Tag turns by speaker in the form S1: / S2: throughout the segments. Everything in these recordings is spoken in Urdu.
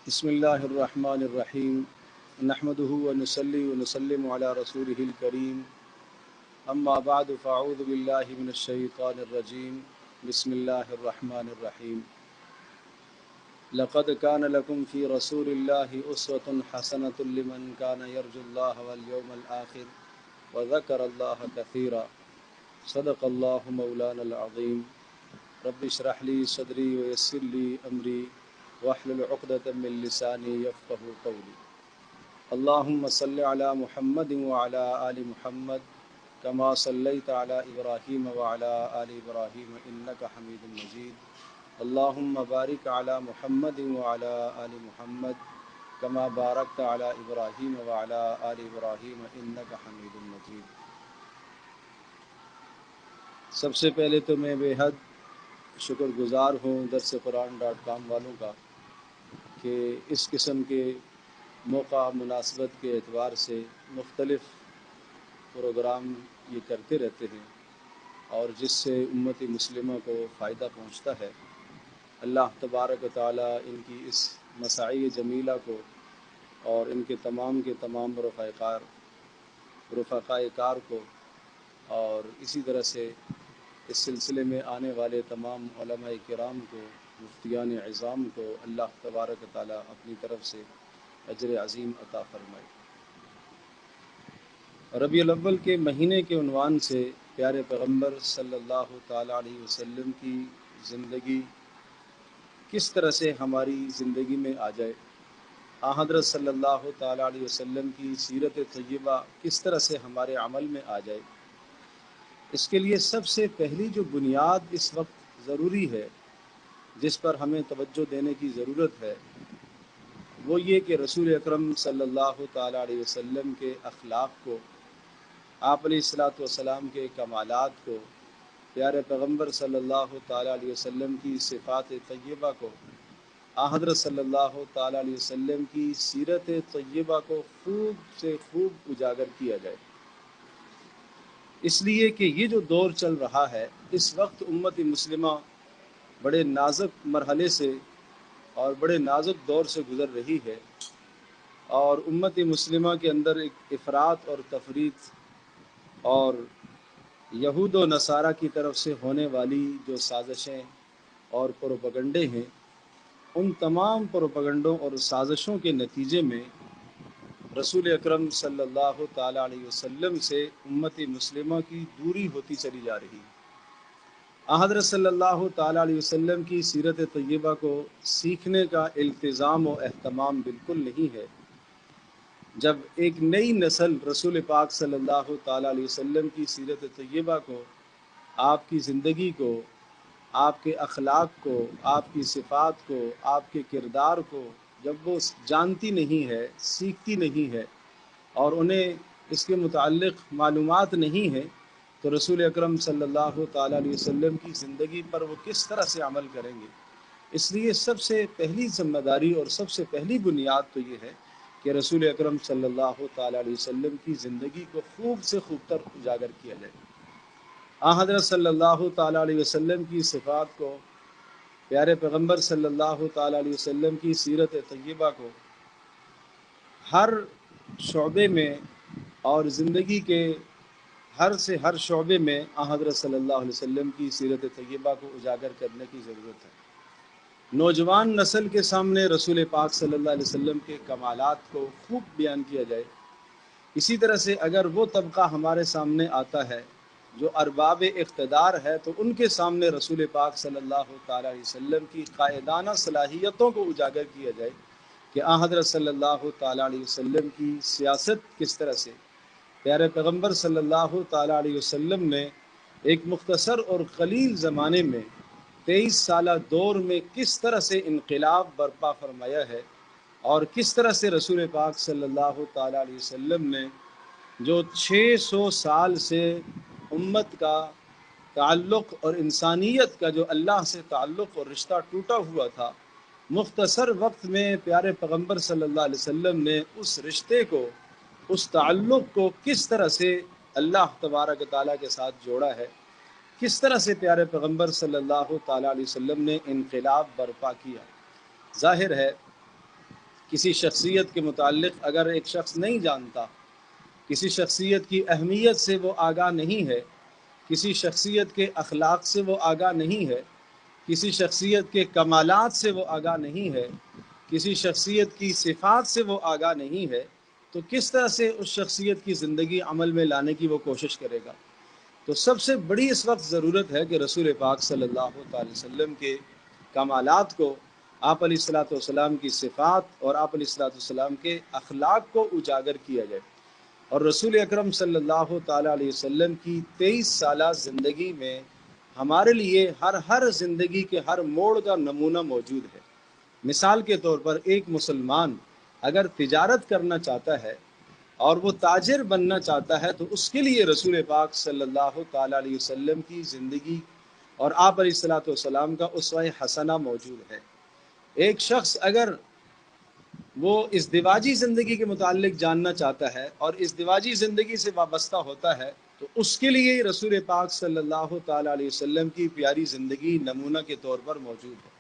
S1: بسم اللہ الرحمن الرحیم نحمده ونصلی ونسلم علی رسولہ الکریم اما بعد فاعوذ باللہ من الشیطان الرجیم بسم اللہ الرحمن الرحیم لقد كان لكم في رسول الله أسوة حسنة لمن كان يرجو الله واليوم الآخر وذكر الله كثيرا صدق الله مولانا العظيم رب اشرح لي صدري ويسر لي أمري واحلل عقدة من لساني يفقهوا قولي اللهم صل على محمد وعلى آل محمد كما صليت على إبراهيم وعلى آل إبراهيم إنك حميد مجيد اللهم بارك على محمد وعلى آل محمد كما باركت على إبراهيم وعلى آل إبراهيم إنك حميد مجيد۔ سب سے پہلے تو میں بے حد شکر گزار ہوں درسقرآن.com والوں کا کہ اس قسم کے موقع مناسبت کے اعتبار سے مختلف پروگرام یہ کرتے رہتے ہیں اور جس سے امت مسلمہ کو فائدہ پہنچتا ہے۔ اللہ تبارک و تعالی ان کی اس مساعی جمیلہ کو اور ان کے تمام رفقائے کار کو اور اسی طرح سے اس سلسلے میں آنے والے تمام علماء کرام کو، مفتیان عظام کو اللہ تبارک و تعالی اپنی طرف سے اجر عظیم عطا فرمائے۔ ربیع الاول کے مہینے کے عنوان سے پیارے پیغمبر صلی اللہ تعالی علیہ وسلم کی زندگی کس طرح سے ہماری زندگی میں آ جائے، حضرت صلی اللہ تعالی علیہ وسلم کی سیرت طیبہ کس طرح سے ہمارے عمل میں آ جائے، اس کے لیے سب سے پہلی جو بنیاد اس وقت ضروری ہے، جس پر ہمیں توجہ دینے کی ضرورت ہے، وہ یہ کہ رسول اکرم صلی اللہ تعالی علیہ وسلم کے اخلاق کو، آپ علیہ الصلاۃ والسلام کے کمالات کو، پیارے پیغمبر صلی اللہ تعالی علیہ وسلم کی صفات طیبہ کو، حضرت صلی اللہ تعالی علیہ وسلم کی سیرت طیبہ کو خوب سے خوب اجاگر کیا جائے۔ اس لیے کہ یہ جو دور چل رہا ہے، اس وقت امت مسلمہ بڑے نازک مرحلے سے اور بڑے نازک دور سے گزر رہی ہے، اور امت مسلمہ کے اندر ایک افراط اور تفریط اور یہود و نصارہ کی طرف سے ہونے والی جو سازشیں اور پروپیگنڈے ہیں، ان تمام پروپیگنڈوں اور سازشوں کے نتیجے میں رسول اکرم صلی اللہ تعالی علیہ وسلم سے امت مسلمہ کی دوری ہوتی چلی جا رہی ہے۔ حضرت صلی اللہ تعالی علیہ وسلم کی سیرت طیبہ کو سیکھنے کا التزام و اہتمام بالکل نہیں ہے۔ جب ایک نئی نسل رسول پاک صلی اللہ تعالی علیہ وسلم کی سیرت طیبہ کو، آپ کی زندگی کو، آپ کے اخلاق کو، آپ کی صفات کو، آپ کے کردار کو جب وہ جانتی نہیں ہے، سیکھتی نہیں ہے، اور انہیں اس کے متعلق معلومات نہیں ہے، تو رسول اکرم صلی اللہ تعالی علیہ وسلم کی زندگی پر وہ کس طرح سے عمل کریں گے۔ اس لیے سب سے پہلی ذمہ داری اور سب سے پہلی بنیاد تو یہ ہے کہ رسول اکرم صلی اللہ تعالی علیہ وسلم کی زندگی کو خوب سے خوب تر اجاگر کیا جائے۔ حضرت صلی اللہ تعالی علیہ وسلم کی صفات کو، پیارے پیغمبر صلی اللہ تعالی علیہ وسلم کی سیرت طیبہ کو ہر شعبے میں اور زندگی کے ہر شعبے میں حضرت صلی اللہ علیہ وسلم کی سیرت طیبہ کو اجاگر کرنے کی ضرورت ہے۔ نوجوان نسل کے سامنے رسول پاک صلی اللہ علیہ وسلم کے کمالات کو خوب بیان کیا جائے۔ اسی طرح سے اگر وہ طبقہ ہمارے سامنے آتا ہے جو ارباب اقتدار ہے، تو ان کے سامنے رسول پاک صلی اللہ تعالی علیہ وسلم کی قائدانہ صلاحیتوں کو اجاگر کیا جائے کہ حضرت صلی اللہ تعالی علیہ وسلم کی سیاست کس طرح سے، پیارے پیغمبر صلی اللہ تعالی علیہ وسلم نے ایک مختصر اور قلیل زمانے میں 23 سالہ دور میں کس طرح سے انقلاب برپا فرمایا ہے، اور کس طرح سے رسول پاک صلی اللہ تعالی علیہ وسلم نے جو 600 سال سے امت کا تعلق اور انسانیت کا جو اللہ سے تعلق اور رشتہ ٹوٹا ہوا تھا، مختصر وقت میں پیارے پیغمبر صلی اللہ علیہ وسلم نے اس رشتے کو، اس تعلق کو کس طرح سے اللہ تبارک تعالیٰ کے ساتھ جوڑا ہے، کس طرح سے پیارے پیغمبر صلی اللہ تعالیٰ علیہ وسلم نے انقلاب برپا کیا۔ ظاہر ہے کسی شخصیت کے متعلق اگر ایک شخص نہیں جانتا، کسی شخصیت کی اہمیت سے وہ آگاہ نہیں ہے، کسی شخصیت کے اخلاق سے وہ آگاہ نہیں ہے، کسی شخصیت کے کمالات سے وہ آگاہ نہیں ہے، کسی شخصیت کی صفات سے وہ آگاہ نہیں ہے، تو کس طرح سے اس شخصیت کی زندگی عمل میں لانے کی وہ کوشش کرے گا؟ تو سب سے بڑی اس وقت ضرورت ہے کہ رسول پاک صلی اللہ تعالی وسلم کے کمالات کو، آپ علیہ الصلاۃ والسلام کی صفات اور آپ علیہ الصلاۃ والسلام کے اخلاق کو اجاگر کیا جائے۔ اور رسول اکرم صلی اللہ تعالی علیہ وسلم کی 23 سالہ زندگی میں ہمارے لیے ہر زندگی کے ہر موڑ کا نمونہ موجود ہے۔ مثال کے طور پر ایک مسلمان اگر تجارت کرنا چاہتا ہے اور وہ تاجر بننا چاہتا ہے تو اس کے لیے رسول پاک صلی اللہ تعالی علیہ وسلم کی زندگی اور آپ علیہ الصلاۃ والسلام کا اسوہ حسنہ موجود ہے۔ ایک شخص اگر وہ ازدواجی زندگی کے متعلق جاننا چاہتا ہے اور ازدواجی زندگی سے وابستہ ہوتا ہے تو اس کے لیے رسول پاک صلی اللہ تعالی علیہ وسلم کی پیاری زندگی نمونہ کے طور پر موجود ہے۔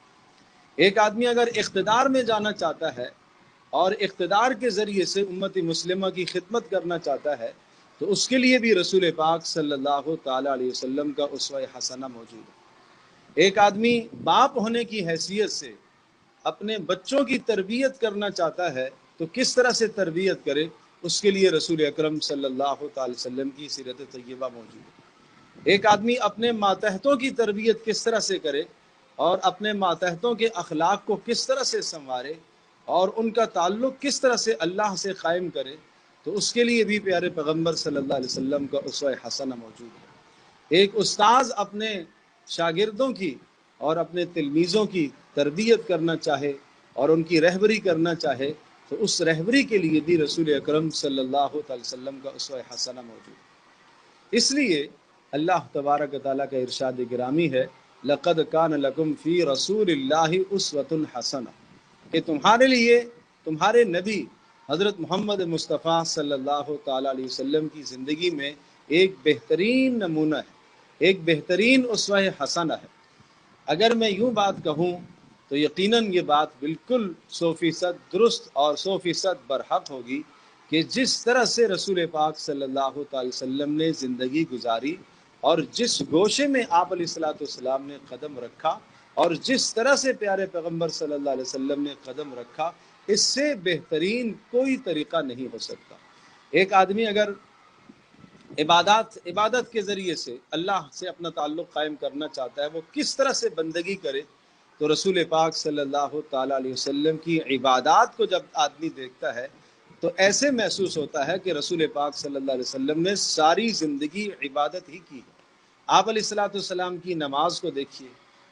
S1: ایک آدمی اگر اقتدار میں جانا چاہتا ہے اور اقتدار کے ذریعے سے امت مسلمہ کی خدمت کرنا چاہتا ہے تو اس کے لیے بھی رسول پاک صلی اللہ تعالی علیہ وسلم کا اسوہ حسنہ موجود ہے۔ ایک آدمی باپ ہونے کی حیثیت سے اپنے بچوں کی تربیت کرنا چاہتا ہے تو کس طرح سے تربیت کرے، اس کے لیے رسول اکرم صلی اللہ تعالی وسلم کی سیرت طیبہ موجود ہے۔ ایک آدمی اپنے ماتحتوں کی تربیت کس طرح سے کرے اور اپنے ماتحتوں کے اخلاق کو کس طرح سے سنوارے اور ان کا تعلق کس طرح سے اللہ سے قائم کرے تو اس کے لیے بھی پیارے پیغمبر صلی اللہ علیہ وسلم کا اسوہ حسنہ موجود ہے۔ ایک استاذ اپنے شاگردوں کی اور اپنے تلمیذوں کی تربیت کرنا چاہے اور ان کی رہبری کرنا چاہے تو اس رہبری کے لیے بھی رسول اکرم صلی اللہ علیہ وسلم کا اسوہ حسنہ موجود ہے۔ اس لیے اللہ تبارک و تعالیٰ کا ارشاد گرامی ہے لقد کان لکم فی رسول اللہ اسوۃ حسنہ، کہ تمہارے لیے تمہارے نبی حضرت محمد مصطفیٰ صلی اللہ تعالی علیہ وسلم کی زندگی میں ایک بہترین نمونہ ہے، ایک بہترین اسوہ حسنہ ہے۔ اگر میں یوں بات کہوں تو یقیناً یہ بات بالکل 100% درست اور 100% برحق ہوگی کہ جس طرح سے رسول پاک صلی اللہ تعالی وسلم نے زندگی گزاری اور جس گوشے میں آپ علیہ الصلاۃ والسلام نے قدم رکھا اور جس طرح سے پیارے پیغمبر صلی اللہ علیہ وسلم نے قدم رکھا، اس سے بہترین کوئی طریقہ نہیں ہو سکتا۔ ایک آدمی اگر عبادت کے ذریعے سے اللہ سے اپنا تعلق قائم کرنا چاہتا ہے، وہ کس طرح سے بندگی کرے، تو رسول پاک صلی اللہ تعالی علیہ وسلم کی عبادات کو جب آدمی دیکھتا ہے تو ایسے محسوس ہوتا ہے کہ رسول پاک صلی اللہ علیہ وسلم نے ساری زندگی عبادت ہی کی ہے۔ آپ علیہ الصلاۃ والسلام کی نماز کو دیکھیے،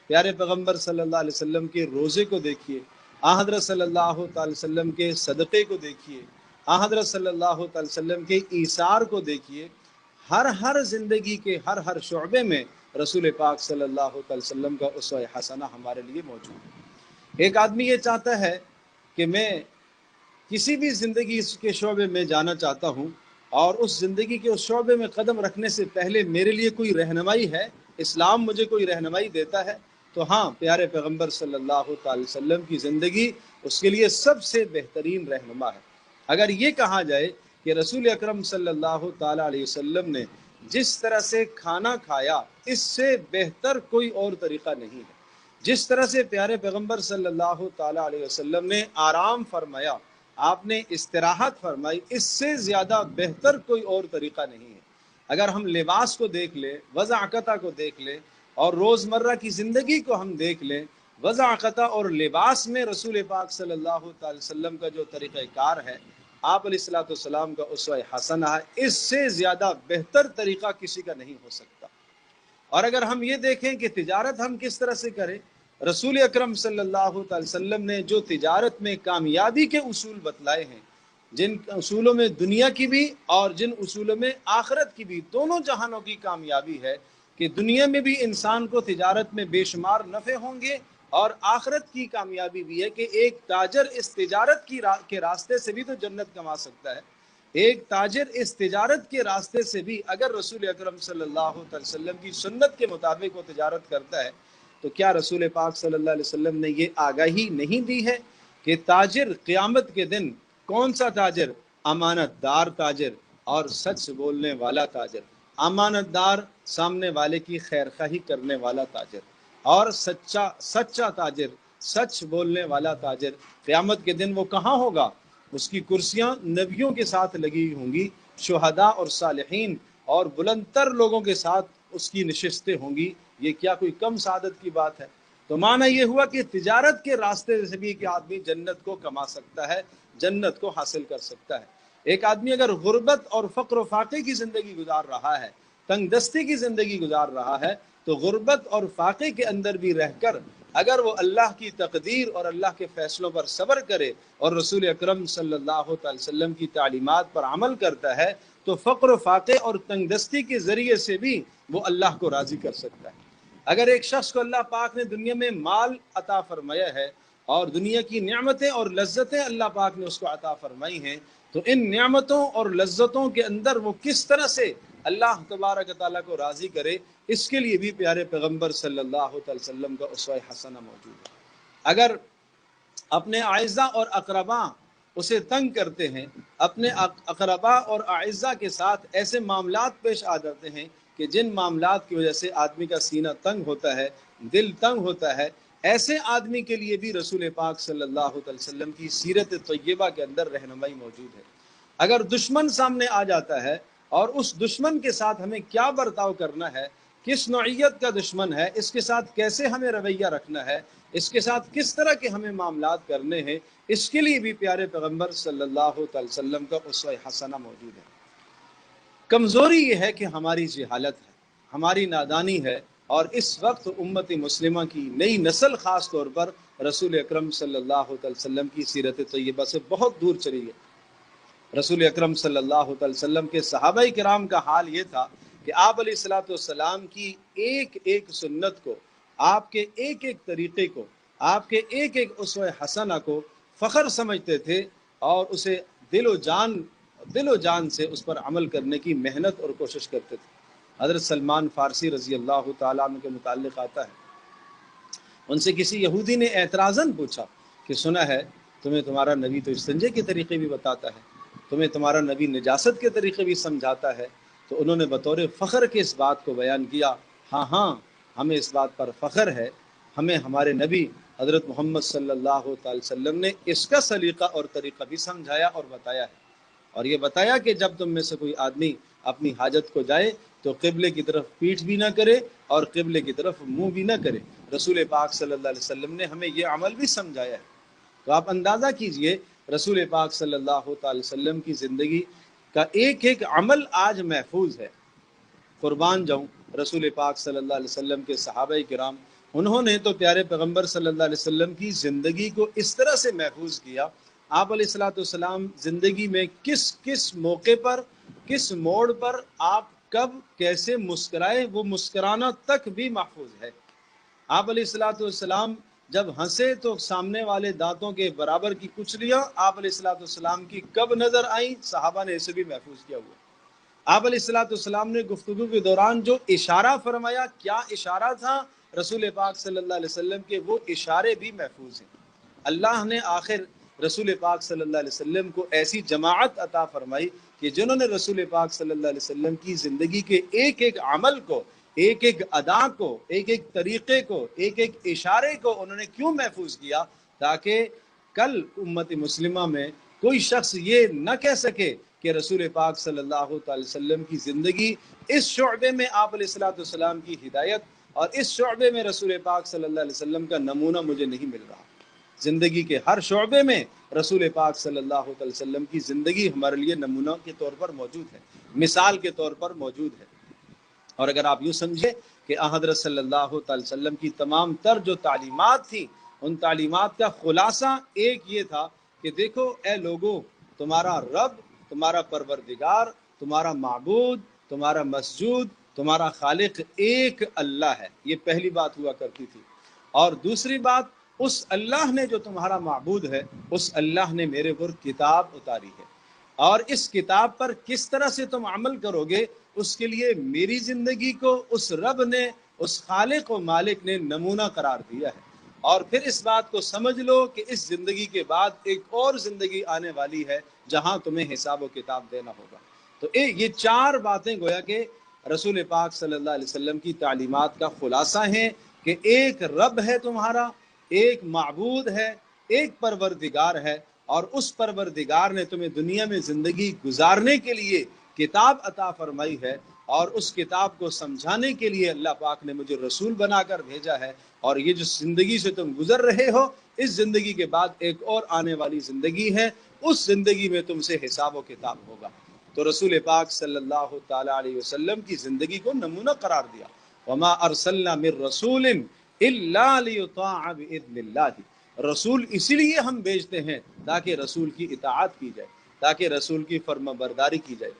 S1: پیارے پیغمبر صلی اللہ علیہ وسلم کے روزے کو دیکھیے، حضرت صلی اللہ تعالی وسلم کے صدقے کو دیکھیے، حضرت صلی اللہ تعالی وسلم کے ایثار کو دیکھیے۔ ہر زندگی کے ہر شعبے میں رسول پاک صلی اللہ تعالی وسلم کا اسوہ حسنہ ہمارے لیے موجود ہے۔ ایک آدمی یہ چاہتا ہے کہ میں کسی بھی زندگی کے شعبے میں جانا چاہتا ہوں اور اس زندگی کے اس شعبے میں قدم رکھنے سے پہلے میرے لیے کوئی رہنمائی ہے، اسلام مجھے کوئی رہنمائی دیتا ہے، تو ہاں، پیارے پیغمبر صلی اللہ تعالی وسلم کی زندگی اس کے لیے سب سے بہترین رہنما ہے۔ اگر یہ کہا جائے کہ رسول اکرم صلی اللہ تعالی علیہ وسلم نے جس طرح سے کھانا کھایا اس سے بہتر کوئی اور طریقہ نہیں ہے، جس طرح سے پیارے پیغمبر صلی اللہ تعالی علیہ وسلم نے آرام فرمایا، آپ نے استراحت فرمائی، اس سے زیادہ بہتر کوئی اور طریقہ نہیں ہے۔ اگر ہم لباس کو دیکھ لیں، وضع کو دیکھ لیں اور روزمرہ کی زندگی کو ہم دیکھ لیں، وضع اور لباس میں رسول پاک صلی اللہ تعالی وسلم کا جو طریقہ کار ہے، آپ علیہ الصلوۃ والسلام کا اسوہ حسنہ ہے، اس سے زیادہ بہتر طریقہ کسی کا نہیں ہو سکتا۔ اور اگر ہم یہ دیکھیں کہ تجارت ہم کس طرح سے کریں، رسول اکرم صلی اللہ تعالی وسلم نے جو تجارت میں کامیابی کے اصول بتلائے ہیں، جن اصولوں میں دنیا کی بھی اور جن اصولوں میں آخرت کی بھی، دونوں جہانوں کی کامیابی ہے کہ دنیا میں بھی انسان کو تجارت میں بے شمار نفع ہوں گے اور آخرت کی کامیابی بھی ہے کہ ایک تاجر اس تجارت کے راستے سے بھی تو جنت کما سکتا ہے۔ ایک تاجر اس تجارت کے راستے سے بھی اگر رسول اکرم صلی اللہ علیہ وسلم کی سنت کے مطابق وہ تجارت کرتا ہے تو کیا رسول پاک صلی اللہ علیہ وسلم نے یہ آگاہی نہیں دی ہے کہ تاجر قیامت کے دن کون سا تاجر؟ امانت دار تاجر اور سچ بولنے والا تاجر۔ امانت دار سامنے والے کی خیر خواہی کرنے والا تاجر، اور سچا تاجر، سچ بولنے والا تاجر، قیامت کے دن وہ کہاں ہوگا؟ اس کی کرسیاں نبیوں کے ساتھ لگی ہوں گی، شہداء اور صالحین اور بلند تر لوگوں کے ساتھ اس کی نشستیں ہوں گی۔ یہ کیا کوئی کم سعادت کی بات ہے؟ تو معنی یہ ہوا کہ تجارت کے راستے سے بھی کہ آدمی جنت کو کما سکتا ہے، جنت کو حاصل کر سکتا ہے۔ ایک آدمی اگر غربت اور فقر و فاقے کی زندگی گزار رہا ہے، تنگ دستی کی زندگی گزار رہا ہے، تو غربت اور فاقے کے اندر بھی رہ کر اگر وہ اللہ کی تقدیر اور اللہ کے فیصلوں پر صبر کرے اور رسول اکرم صلی اللہ علیہ وسلم کی تعلیمات پر عمل کرتا ہے، تو فقر و فاقے اور تنگ دستی کے ذریعے سے بھی وہ اللہ کو راضی کر سکتا ہے۔ اگر ایک شخص کو اللہ پاک نے دنیا میں مال عطا فرمایا ہے اور دنیا کی نعمتیں اور لذتیں اللہ پاک نے اس کو عطا فرمائی ہیں، تو ان نعمتوں اور لذتوں کے اندر وہ کس طرح سے اللہ تبارک تعالیٰ کو راضی کرے، اس کے لیے بھی پیارے پیغمبر صلی اللہ علیہ وسلم کا اسوہ حسنہ موجود ہے۔ اگر اپنے اعزاء اور اقرباء اسے تنگ کرتے ہیں، اپنے اقرباء اور اعزاء کے ساتھ ایسے معاملات پیش آ جاتے ہیں کہ جن معاملات کی وجہ سے آدمی کا سینہ تنگ ہوتا ہے، دل تنگ ہوتا ہے، ایسے آدمی کے لیے بھی رسول پاک صلی اللہ علیہ وسلم کی سیرت طیبہ کے اندر رہنمائی موجود ہے۔ اگر دشمن سامنے آ جاتا ہے اور اس دشمن کے ساتھ ہمیں کیا برتاؤ کرنا ہے، کس نوعیت کا دشمن ہے، اس کے ساتھ کیسے ہمیں رویہ رکھنا ہے، اس کے ساتھ کس طرح کے ہمیں معاملات کرنے ہیں، اس کے لیے بھی پیارے پیغمبر صلی اللہ علیہ وسلم کا اسوہ حسنہ موجود ہے۔ کمزوری یہ ہے کہ ہماری جہالت ہے، ہماری نادانی ہے، اور اس وقت امت مسلمہ کی نئی نسل خاص طور پر رسول اکرم صلی اللہ علیہ وسلم کی سیرت طیبہ سے بہت دور چلی گئی۔ رسول اکرم صلی اللہ علیہ وسلم کے صحابہ کرام کا حال یہ تھا کہ آپ علیہ الصلوۃ والسلام کی ایک ایک سنت کو، آپ کے ایک ایک طریقے کو، آپ کے ایک ایک اسوہ حسنہ کو فخر سمجھتے تھے، اور اسے دل و جان سے اس پر عمل کرنے کی محنت اور کوشش کرتے تھے۔ حضرت سلمان فارسی رضی اللہ تعالیٰ عنہ کے متعلق آتا ہے، ان سے کسی یہودی نے اعتراضاً پوچھا کہ سنا ہے تمہیں تمہارا نبی تو استنجے کے طریقے بھی بتاتا ہے، تمہیں تمہارا نبی نجاست کے طریقے بھی سمجھاتا ہے۔ تو انہوں نے بطور فخر کے اس بات کو بیان کیا، ہاں ہمیں اس بات پر فخر ہے، ہمیں ہمارے نبی حضرت محمد صلی اللہ علیہ وسلم نے اس کا سلیقہ اور طریقہ بھی سمجھایا اور بتایا ہے، اور یہ بتایا کہ جب تم میں سے کوئی آدمی اپنی حاجت کو جائے تو قبلے کی طرف پیٹھ بھی نہ کرے اور قبلے کی طرف منہ بھی نہ کرے۔ رسول پاک صلی اللہ علیہ وسلم نے ہمیں یہ عمل بھی سمجھایا ہے۔ تو آپ اندازہ کیجئے رسول پاک صلی اللہ علیہ وسلم کی زندگی کا ایک ایک عمل آج محفوظ ہے۔ قربان جاؤں رسول پاک صلی اللہ علیہ وسلم کے صحابہ کرام، انہوں نے تو پیارے پیغمبر صلی اللہ علیہ وسلم کی زندگی کو اس طرح سے محفوظ کیا۔ آپ علیہ الصلوۃ والسلام زندگی میں کس موقع پر، کس موڑ پر آپ کب کیسے مسکرائے، وہ مسکرانا تک بھی محفوظ ہے۔ آپ علیہ الصلوۃ والسلام جب ہنسے تو سامنے والے دانتوں کے برابر کی کچلیاں آپ علیہ الصلوۃ والسلام کی کب نظر آئیں، صحابہ نے اسے بھی محفوظ کیا ہوا۔ آپ علیہ الصلوۃ والسلام نے گفتگو کے دوران جو اشارہ فرمایا، کیا اشارہ تھا رسول پاک صلی اللہ علیہ وسلم کے، وہ اشارے بھی محفوظ ہیں۔ اللہ نے آخر رسول پاک صلی اللہ علیہ وسلم کو ایسی جماعت عطا فرمائی کہ جنہوں نے رسول پاک صلی اللہ علیہ وسلم کی زندگی کے ایک ایک عمل کو، ایک ایک ادا کو، ایک ایک طریقے کو، ایک ایک اشارے کو انہوں نے کیوں محفوظ کیا؟ تاکہ کل امت مسلمہ میں کوئی شخص یہ نہ کہہ سکے کہ رسول پاک صلی اللہ علیہ وسلم کی زندگی اس شعبے میں آپ علیہ الصلوۃ والسلام کی ہدایت اور اس شعبے میں رسول پاک صلی اللہ علیہ وسلم کا نمونہ مجھے نہیں مل رہا۔ زندگی کے ہر شعبے میں رسول پاک صلی اللہ علیہ وسلم کی زندگی ہمارے لیے نمونہ کے طور پر موجود ہے، مثال کے طور پر موجود ہے۔ اور اگر آپ یوں سمجھے کہ حضرت صلی اللہ علیہ وسلم کی تمام تر جو تعلیمات تھیں، ان تعلیمات کا خلاصہ ایک یہ تھا کہ دیکھو اے لوگو، تمہارا رب، تمہارا پروردگار، تمہارا معبود، تمہارا مسجود، تمہارا خالق ایک اللہ ہے۔ یہ پہلی بات ہوا کرتی تھی۔ اور دوسری بات، اس اللہ نے جو تمہارا معبود ہے، اس اللہ نے میرے پر کتاب اتاری ہے، اور اس کتاب پر کس طرح سے تم عمل کرو گے، اس کے لیے میری زندگی کو اس رب نے، اس خالق و مالک نے نمونہ قرار دیا ہے۔ اور پھر اس بات کو سمجھ لو کہ اس زندگی کے بعد ایک اور زندگی آنے والی ہے جہاں تمہیں حساب و کتاب دینا ہوگا۔ تو یہ چار باتیں گویا کہ رسول پاک صلی اللہ علیہ وسلم کی تعلیمات کا خلاصہ ہیں کہ ایک رب ہے تمہارا، ایک معبود ہے، ایک پروردگار ہے، اور اس پروردگار نے تمہیں دنیا میں زندگی گزارنے کے لیے کتاب عطا فرمائی ہے، اور اس کتاب کو سمجھانے کے لیے اللہ پاک نے مجھے رسول بنا کر بھیجا ہے، اور یہ جو زندگی سے تم گزر رہے ہو، اس زندگی کے بعد ایک اور آنے والی زندگی ہے، اس زندگی میں تم سے حساب و کتاب ہوگا۔ تو رسول پاک صلی اللہ تعالی علیہ وسلم کی زندگی کو نمونہ قرار دیا، وما ارسلنا من رسول الا لیطاع باذن اللہ، رسول اسی لیے ہم بھیجتے ہیں تاکہ رسول کی اطاعت کی جائے، تاکہ رسول کی فرما برداری کی جائے۔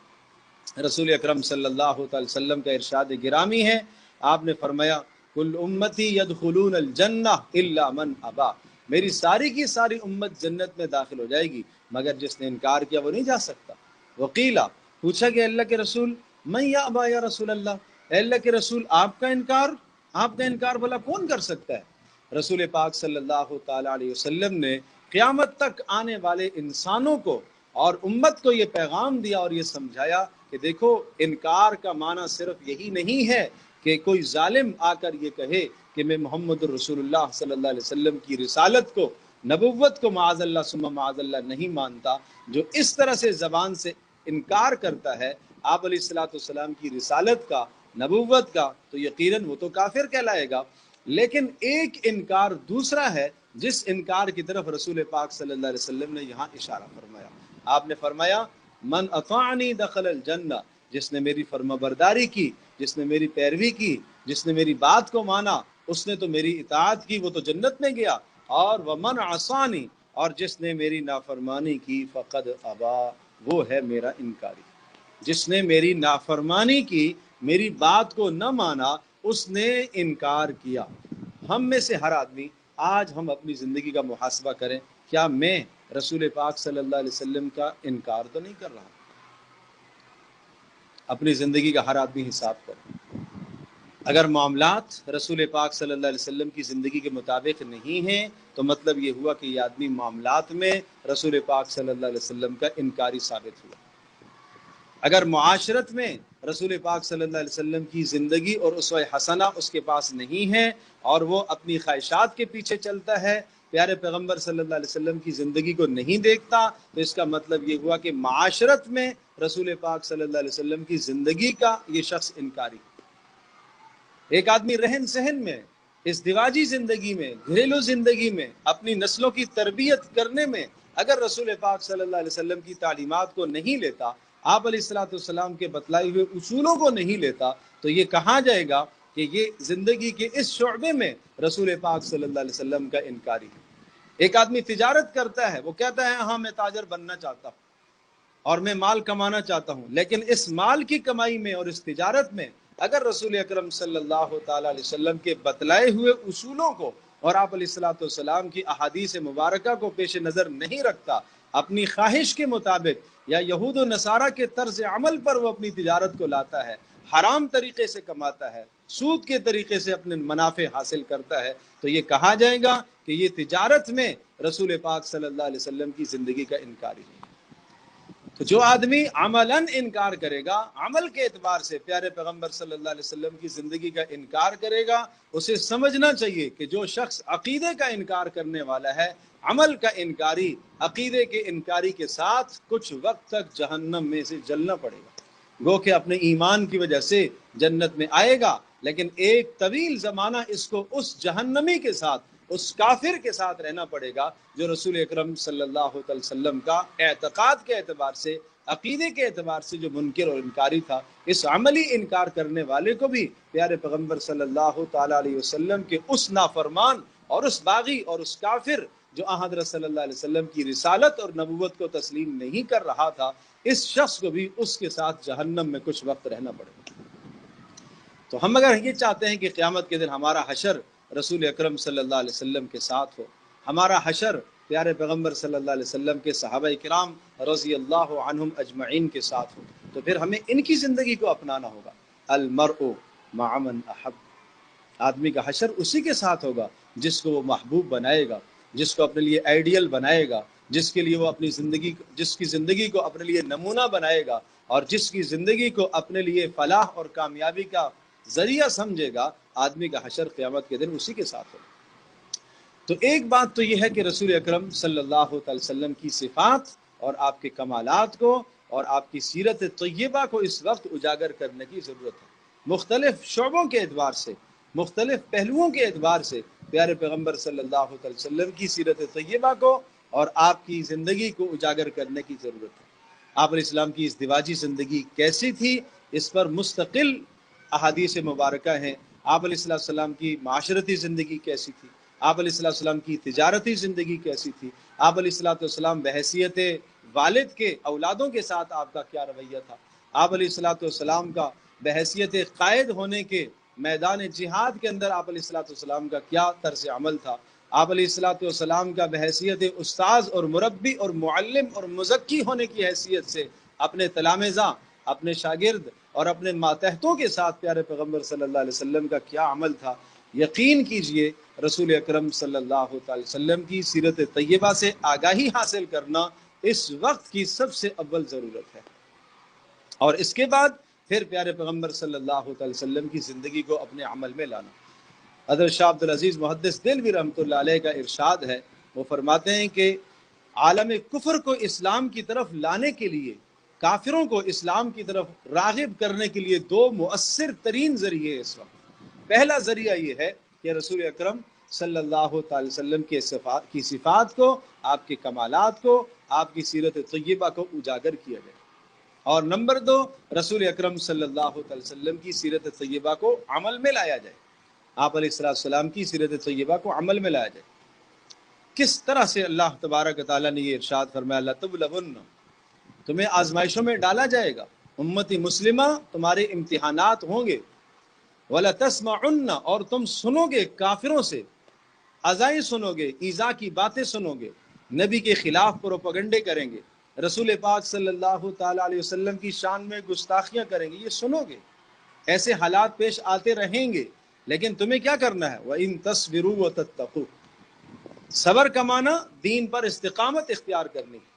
S1: رسول اکرم صلی اللہ تعالی وسلم کا ارشاد گرامی ہے، آپ نے فرمایا کل امتی یدخلون الجنہ الا من ابا، میری ساری کی ساری امت جنت میں داخل ہو جائے گی مگر جس نے انکار کیا وہ نہیں جا سکتا۔ وقیلا، پوچھا کہ اللہ کے رسول من یابا یا رسول اللہ، اے اللہ کے رسول آپ کا انکار بھلا کون کر سکتا ہے؟ رسول پاک صلی اللہ تعالی علیہ وسلم نے قیامت تک آنے والے انسانوں کو اور امت کو یہ پیغام دیا اور یہ سمجھایا کہ دیکھو، انکار کا معنی صرف یہی نہیں ہے کہ کوئی ظالم آ کر یہ کہے کہ میں محمد رسول اللہ صلی اللہ علیہ وسلم کی رسالت کو، نبوت کو معاذ اللہ ثم معاذ اللہ نہیں مانتا۔ جو اس طرح سے زبان سے انکار کرتا ہے آپ علیہ الصلوۃ والسلام کی رسالت کا، نبوت کا، تو یقیناً وہ تو کافر کہلائے گا۔ لیکن ایک انکار دوسرا ہے جس انکار کی طرف رسول پاک صلی اللہ علیہ وسلم نے یہاں اشارہ فرمایا۔ آپ نے فرمایا من اطاعنی دخل الجنہ، جس نے میری فرما برداری کی، جس نے میری پیروی کی، جس نے میری بات کو مانا، اس نے تو میری اطاعت کی، وہ تو جنت میں گیا۔ اور ومن عصانی، اور جس نے میری نافرمانی کی فقد ابا، وہ ہے میرا انکاری۔ جس نے میری نافرمانی کی، میری بات کو نہ مانا، اس نے انکار کیا۔ ہم میں سے ہر آدمی، آج ہم اپنی زندگی کا محاسبہ کریں، کیا میں رسول پاک صلی اللہ علیہ وسلم کا انکار تو نہیں کر رہا؟ اپنی زندگی کا ہر آدمی حساب کرے۔ اگر معاملات رسول پاک صلی اللہ علیہ وسلم کی زندگی کے مطابق نہیں ہیں تو مطلب یہ ہوا کہ یہ آدمی معاملات میں رسول پاک صلی اللہ علیہ وسلم کا انکاری ثابت ہوا۔ اگر معاشرت میں رسول پاک صلی اللہ علیہ وسلم کی زندگی اور اسوہ حسنہ اس کے پاس نہیں ہے اور وہ اپنی خواہشات کے پیچھے چلتا ہے، پیارے پیغمبر صلی اللہ علیہ وسلم کی زندگی کو نہیں دیکھتا، تو اس کا مطلب یہ ہوا کہ معاشرت میں رسول پاک صلی اللہ علیہ وسلم کی زندگی کا یہ شخص انکاری۔ ایک آدمی رہن سہن میں، ازدواجی زندگی میں، گھریلو زندگی میں، اپنی نسلوں کی تربیت کرنے میں اگر رسول پاک صلی اللہ علیہ وسلم کی تعلیمات کو نہیں لیتا، آپ علیہ الصلوۃ والسلام کے بتلائے ہوئے اصولوں کو نہیں لیتا، تو یہ کہا جائے گا کہ یہ زندگی کے اس شعبے میں رسول پاک صلی اللہ علیہ وسلم کا انکاری ہے۔ ایک آدمی تجارت کرتا ہے، وہ کہتا ہے ہاں میں تاجر بننا چاہتا ہوں اور میں مال کمانا چاہتا ہوں، لیکن اس مال کی کمائی میں اور اس تجارت میں اگر رسول اکرم صلی اللہ تعالی علیہ وسلم کے بتلائے ہوئے اصولوں کو اور آپ علیہ الصلوۃ والسلام کی احادیث مبارکہ کو پیش نظر نہیں رکھتا، اپنی خواہش کے مطابق یا یہود و نصارہ کے طرز عمل پر وہ اپنی تجارت کو لاتا ہے، حرام طریقے سے کماتا ہے، سود کے طریقے سے اپنے منافع حاصل کرتا ہے، تو یہ کہا جائے گا کہ یہ تجارت میں رسول پاک صلی اللہ علیہ وسلم کی زندگی کا انکاری ہے۔ تو جو آدمی عملاً انکار کرے گا، عمل کے اعتبار سے پیارے پیغمبر صلی اللہ علیہ وسلم کی زندگی کا انکار کرے گا، اسے سمجھنا چاہیے کہ جو شخص عقیدے کا انکار کرنے والا ہے، عمل کا انکاری، عقیدے کے انکاری کے ساتھ کچھ وقت تک جہنم میں سے جلنا پڑے گا۔ گو کہ اپنے ایمان کی وجہ سے جنت میں آئے گا، لیکن ایک طویل زمانہ اس کو اس جہنمی کے ساتھ، اس کافر کے ساتھ رہنا پڑے گا جو رسول اکرم صلی اللہ علیہ وسلم کا اعتقاد کے اعتبار سے، عقیدے کے اعتبار سے جو منکر اور انکاری تھا۔ اس عملی انکار کرنے والے کو بھی پیارے پیغمبر صلی اللہ تعالی علیہ وسلم کے اس نافرمان اور اس باغی اور اس کافر جو حضرت صلی اللہ علیہ وسلم کی رسالت اور نبوت کو تسلیم نہیں کر رہا تھا، اس شخص کو بھی اس کے ساتھ جہنم میں کچھ وقت رہنا پڑے گا۔ تو ہم اگر یہ چاہتے ہیں کہ قیامت کے دن ہمارا حشر رسول اکرم صلی اللہ علیہ وسلم کے ساتھ ہو، ہمارا حشر پیارے پیغمبر صلی اللہ علیہ وسلم کے صحابہ کرام رضی اللہ عنہم اجمعین کے ساتھ ہو، تو پھر ہمیں ان کی زندگی کو اپنانا ہوگا۔ المرء مع من احب، آدمی کا حشر اسی کے ساتھ ہوگا جس کو وہ محبوب بنائے گا، جس کو اپنے لیے آئیڈیل بنائے گا، جس کے لیے وہ اپنی زندگی، جس کی زندگی کو اپنے لیے نمونہ بنائے گا، اور جس کی زندگی کو اپنے لیے فلاح اور کامیابی کا ذریعہ سمجھے گا۔ آدمی کا حشر قیامت کے دن اسی کے ساتھ ہوگا۔ تو ایک بات تو یہ ہے کہ رسول اکرم صلی اللہ علیہ وسلم کی صفات اور آپ کے کمالات کو اور آپ کی سیرت طیبہ کو اس وقت اجاگر کرنے کی ضرورت ہے۔ مختلف شعبوں کے اعتبار سے، مختلف پہلوؤں کے اعتبار سے پیارے پیغمبر صلی اللہ علیہ وسلم کی سیرت طیبہ کو اور آپ کی زندگی کو اجاگر کرنے کی ضرورت ہے۔ آپ علیہ السلام کی ازدواجی زندگی کیسی تھی، اس پر مستقل احادیث مبارکہ ہیں۔ آپ علیہ السلام کی معاشرتی زندگی کیسی تھی، آپ علیہ السلام کی تجارتی زندگی کیسی تھی، آپ علیہ السلام بحیثیت والد کے اولادوں کے ساتھ آپ کا کیا رویہ تھا، آپ علیہ السلام کا بحیثیت قائد ہونے کے میدان جہاد کے اندر آپ علیہ السلام کا کیا طرز عمل تھا، آپ علیہ السلام کا بحیثیت استاذ اور مربی اور معلم اور مزکی ہونے کی حیثیت سے اپنے تلامذہ، اپنے شاگرد اور اپنے ماتحتوں کے ساتھ پیارے پیغمبر صلی اللہ علیہ وسلم کا کیا عمل تھا۔ یقین کیجئے رسول اکرم صلی اللہ علیہ وسلم کی سیرت طیبہ سے آگاہی حاصل کرنا اس وقت کی سب سے اول ضرورت ہے، اور اس کے بعد پھر پیارے پیغمبر صلی اللہ علیہ وسلم کی زندگی کو اپنے عمل میں لانا۔ حضرت شاہ عبدالعزیز محدث دہلوی رحمۃ اللہ علیہ کا ارشاد ہے، وہ فرماتے ہیں کہ عالم کفر کو اسلام کی طرف لانے کے لیے، کافروں کو اسلام کی طرف راغب کرنے کے لیے دو مؤثر ترین ذریعے اس وقت۔ پہلا ذریعہ یہ ہے کہ رسول اکرم صلی اللہ علیہ وسلم کی صفات کو، آپ کے کمالات کو، آپ کی سیرت طیبہ کو اجاگر کیا جائے، اور نمبر دو، رسول اکرم صلی اللہ علیہ وسلم کی سیرت طیبہ کو عمل میں لایا جائے، آپ علیہ السلام کی سیرت طیبہ کو عمل میں لایا جائے۔ کس طرح سے اللہ تبارک تعالیٰ نے یہ ارشاد فرمایا، لَتُبْلَوُنَّ، تمہیں آزمائشوں میں ڈالا جائے گا، امتی مسلمہ تمہارے امتحانات ہوں گے، وَلَتَسْمَعُنَّ، اور تم سنو گے کافروں سے، ازائیں سنو گے، ایذا کی باتیں سنو گے، نبی کے خلاف پروپیگنڈے کریں گے، رسول پاک صلی اللہ تعالیٰ علیہ وسلم کی شان میں گستاخیاں کریں گے، یہ سنو گے، ایسے حالات پیش آتے رہیں گے، لیکن تمہیں کیا کرنا ہے، وَإِن تَصْبِرُوا وَتَتَّقُوا، صبر کا معنی دین پر استقامت اختیار کرنی ہے،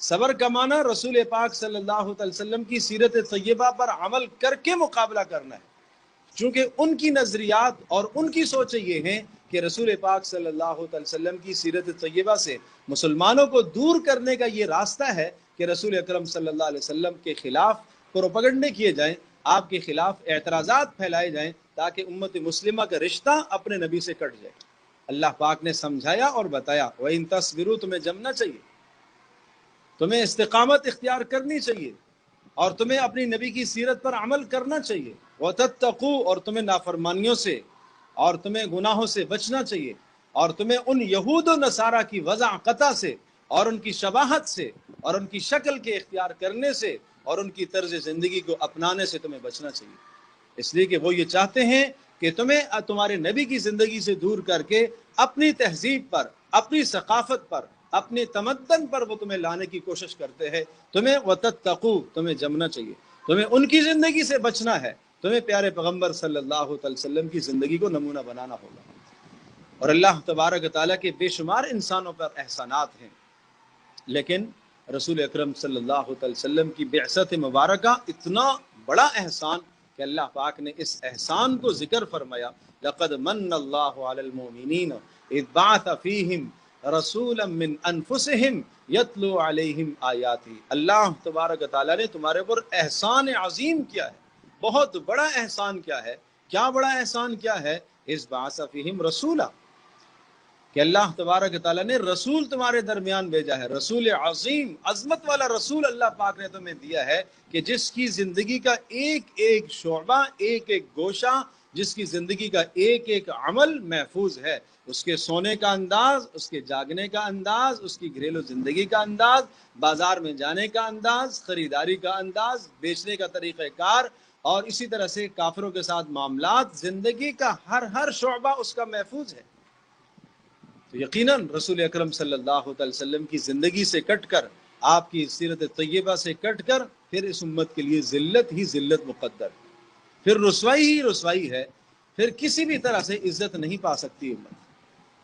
S1: صبر کا معنی رسول پاک صلی اللہ علیہ وسلم کی سیرت طیبہ پر عمل کر کے مقابلہ کرنا ہے، چونکہ ان کی نظریات اور ان کی سوچیں یہ ہیں کہ رسول پاک صلی اللہ علیہ وسلم کی سیرت طیبہ سے مسلمانوں کو دور کرنے کا یہ راستہ ہے کہ رسول اکرم صلی اللہ علیہ وسلم کے خلاف پروپیگنڈے کیے جائیں، آپ کے خلاف اعتراضات پھیلائے جائیں، تاکہ امت مسلمہ کا رشتہ اپنے نبی سے کٹ جائے۔ اللہ پاک نے سمجھایا اور بتایا، وَإِن تَصْبِرُوا، تمہیں جمنا چاہیے، تمہیں استقامت اختیار کرنی چاہیے، اور تمہیں اپنی نبی کی سیرت پر عمل کرنا چاہیے، وَتَتَّقُوا، اور تمہیں نافرمانیوں سے اور تمہیں گناہوں سے بچنا چاہیے، اور تمہیں ان یہود و نصارہ کی وضاحت سے اور ان کی شباہت سے اور ان کی شکل کے اختیار کرنے سے اور ان کی طرز زندگی کو اپنانے سے تمہیں بچنا چاہیے، اس لیے کہ وہ یہ چاہتے ہیں کہ تمہیں تمہارے نبی کی زندگی سے دور کر کے اپنی تہذیب پر، اپنی ثقافت پر، اپنے تمدن پر وہ تمہیں لانے کی کوشش کرتے ہیں۔ تمہیں وَتَتَّقُوا، تمہیں جمنا چاہیے، تمہیں ان کی زندگی سے بچنا ہے، تمہیں پیارے پیغمبر صلی اللہ علیہ وسلم کی زندگی کو نمونہ بنانا ہوگا۔ اور اللہ تبارک تعالیٰ کے بے شمار انسانوں پر احسانات ہیں، لیکن رسول اکرم صلی اللہ علیہ وسلم کی بعثت مبارکہ اتنا بڑا احسان کہ اللہ پاک نے اس احسان کو ذکر فرمایا، لقد من اللہ علی المؤمنین اذ بعث فیہم رسولا من انفسہم یتلو علیہم آیاتی، اللہ تبارک تعالیٰ نے تمہارے پر احسان عظیم کیا ہے، بہت بڑا احسان کیا ہے، کیا بڑا احسان کیا ہے، اذ بعث فیہم رسولا، کہ اللہ تبارک تعالیٰ نے رسول تمہارے درمیان بھیجا ہے، رسول عظیم، عظمت والا رسول اللہ پاک نے تمہیں دیا ہے، کہ جس کی زندگی کا ایک ایک شعبہ، ایک ایک گوشہ، جس کی زندگی کا ایک ایک عمل محفوظ ہے، اس کے سونے کا انداز، اس کے جاگنے کا انداز، اس کی گھریلو زندگی کا انداز، بازار میں جانے کا انداز، خریداری کا انداز، بیچنے کا طریقہ کار، اور اسی طرح سے کافروں کے ساتھ معاملات، زندگی کا ہر شعبہ اس کا محفوظ ہے۔ تو یقیناً رسول اکرم صلی اللہ علیہ وسلم کی زندگی سے کٹ کر، آپ کی سیرت طیبہ سے کٹ کر، پھر اس امت کے لیے ذلت ہی ذلت مقدر، پھر رسوائی ہی رسوائی ہے، پھر کسی بھی طرح سے عزت نہیں پا سکتی امت.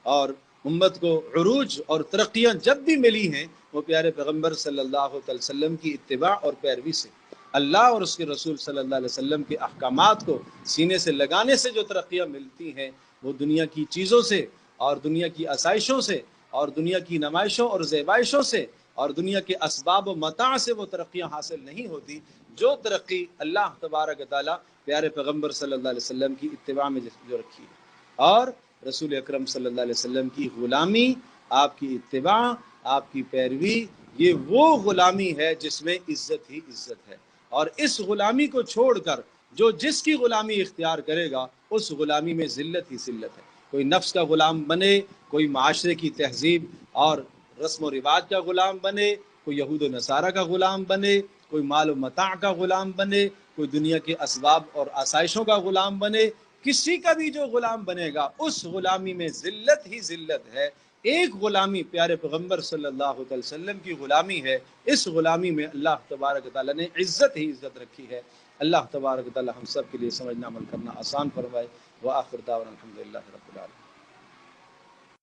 S1: اور امت کو عروج اور ترقیاں جب بھی ملی ہیں وہ پیارے پیغمبر صلی اللہ علیہ وسلم کی اتباع اور پیروی سے. اللہ اور اس کے رسول صلی اللہ علیہ وسلم کے احکامات کو سینے سے لگانے سے جو ترقیاں ملتی ہیں وہ دنیا کی چیزوں سے اور دنیا کی آسائشوں سے اور دنیا کی نمائشوں اور زیبائشوں سے اور دنیا کے اسباب و متاع سے وہ ترقیاں حاصل نہیں ہوتی جو ترقی اللہ تبارک و تعالیٰ پیارے پیغمبر صلی اللہ علیہ وسلم کی اتباع میں جو رکھی ہے. اور رسول اکرم صلی اللہ علیہ وسلم کی غلامی، آپ کی اتباع، آپ کی پیروی، یہ وہ غلامی ہے جس میں عزت ہی عزت ہے. اور اس غلامی کو چھوڑ کر جو جس کی غلامی اختیار کرے گا اس غلامی میں ذلت ہی ذلت ہے. کوئی نفس کا غلام بنے، کوئی معاشرے کی تہذیب اور رسم و رواج کا غلام بنے، کوئی یہود و نصارہ کا غلام بنے، کوئی مال و متاع کا غلام بنے، کوئی دنیا کے اسباب اور آسائشوں کا غلام بنے، کسی کا بھی جو غلام بنے گا اس غلامی میں ذلت ہی ذلت ہے. ایک غلامی پیارے پیغمبر صلی اللہ علیہ وسلم کی غلامی ہے. اس غلامی میں اللہ تبارک تعالیٰ نے عزت ہی عزت رکھی ہے. اللہ تبارک تعالیٰ ہم سب کے لیے سمجھنا عمل کرنا آسان فرمائے. وآخر دعوانا الحمدللہ رب العالمین.